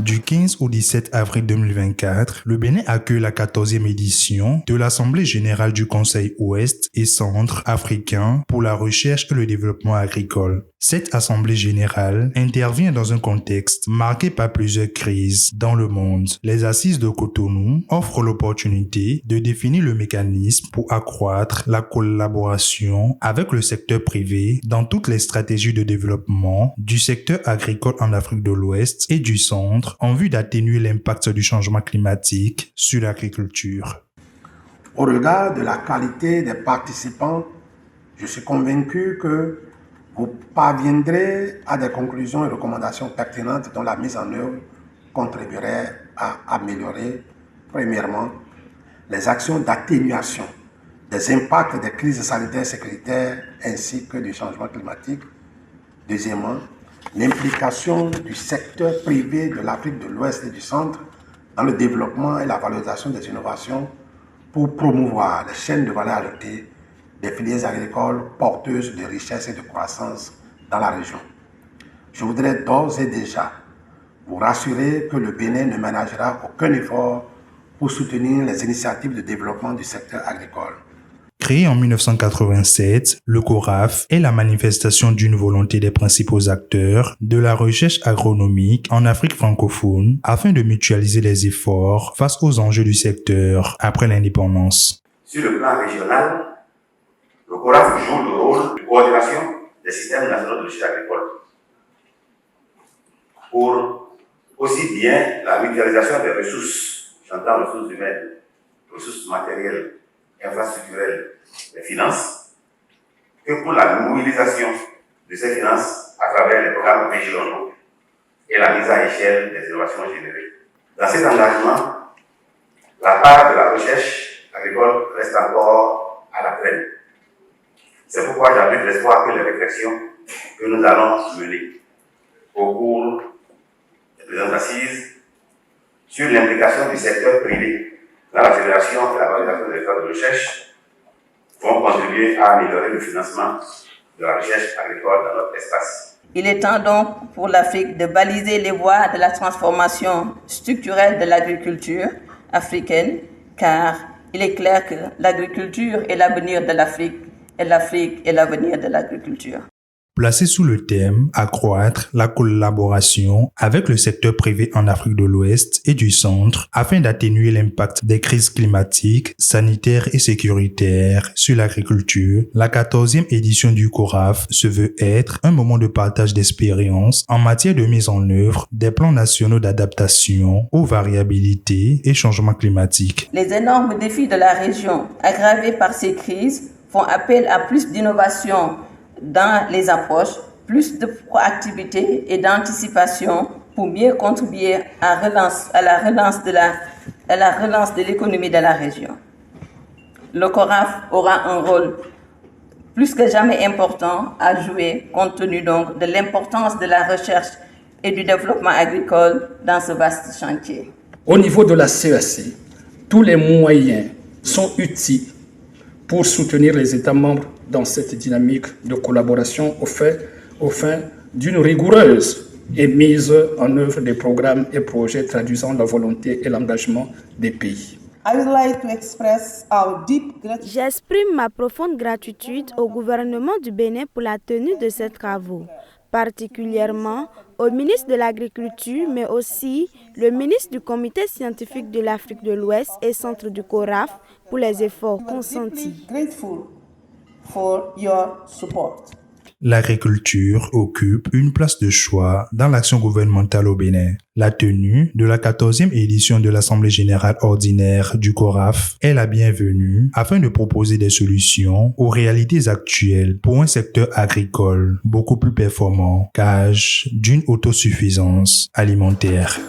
Du 15 au 17 avril 2024, le Bénin accueille la 14e édition de l'Assemblée générale du Conseil ouest et centre africain pour la recherche et le développement agricole. Cette Assemblée générale intervient dans un contexte marqué par plusieurs crises dans le monde. Les assises de Cotonou offrent l'opportunité de définir le mécanisme pour accroître la collaboration avec le secteur privé dans toutes les stratégies de développement du secteur agricole en Afrique de l'Ouest et du Centre en vue d'atténuer l'impact du changement climatique sur l'agriculture. Au regard de la qualité des participants, je suis convaincu que vous parviendrez à des conclusions et recommandations pertinentes dont la mise en œuvre contribuerait à améliorer, premièrement, les actions d'atténuation des impacts des crises sanitaires et sécuritaires ainsi que du changement climatique. Deuxièmement, l'implication du secteur privé de l'Afrique de l'Ouest et du Centre dans le développement et la valorisation des innovations pour promouvoir les chaînes de valeur ajoutée des filières agricoles porteuses de richesse et de croissance dans la région. Je voudrais d'ores et déjà vous rassurer que le Bénin ne ménagera aucun effort pour soutenir les initiatives de développement du secteur agricole. Créé en 1987, le CORAF est la manifestation d'une volonté des principaux acteurs de la recherche agronomique en Afrique francophone afin de mutualiser les efforts face aux enjeux du secteur après l'indépendance. Sur le plan régional, le CORAF joue le rôle de coordination des systèmes nationaux de recherche agricole pour aussi bien la mutualisation des ressources, j'entends ressources humaines, ressources matérielles, infrastructurelles, les finances, que pour la mobilisation de ces finances à travers les programmes régionaux et la mise à échelle des innovations générées. Dans cet engagement, la part de la recherche agricole reste encore à la traîne. C'est pourquoi j'abrite l'espoir que les réflexions que nous allons mener au cours des présentes assises sur l'implication du secteur privé dans la génération et la validation des efforts de recherche vont contribuer à améliorer le financement de la recherche agricole dans notre espace. Il est temps donc pour l'Afrique de baliser les voies de la transformation structurelle de l'agriculture africaine, car il est clair que l'agriculture est l'avenir de l'Afrique et l'Afrique est l'avenir de l'agriculture. Placé sous le thème « Accroître la collaboration avec le secteur privé en Afrique de l'Ouest et du Centre afin d'atténuer l'impact des crises climatiques, sanitaires et sécuritaires sur l'agriculture », la 14e édition du CORAF se veut être un moment de partage d'expériences en matière de mise en œuvre des plans nationaux d'adaptation aux variabilités et changements climatiques. Les énormes défis de la région, aggravés par ces crises, font appel à plus d'innovation dans les approches, plus de proactivité et d'anticipation pour mieux contribuer à la relance de l'économie de la région. Le CORAF aura un rôle plus que jamais important à jouer compte tenu donc de l'importance de la recherche et du développement agricole dans ce vaste chantier. Au niveau de la CEAC, tous les moyens sont utiles pour soutenir les États membres dans cette dynamique de collaboration au fin d'une rigoureuse et mise en œuvre des programmes et projets traduisant la volonté et l'engagement des pays. J'exprime ma profonde gratitude au gouvernement du Bénin pour la tenue de ces travaux, particulièrement au ministre de l'Agriculture, mais aussi le ministre du Comité scientifique de l'Afrique de l'Ouest et centre du CORAF pour les efforts consentis. L'agriculture occupe une place de choix dans l'action gouvernementale au Bénin. La tenue de la 14e édition de l'Assemblée générale ordinaire du CORAF est la bienvenue afin de proposer des solutions aux réalités actuelles pour un secteur agricole beaucoup plus performant, gage d'une autosuffisance alimentaire.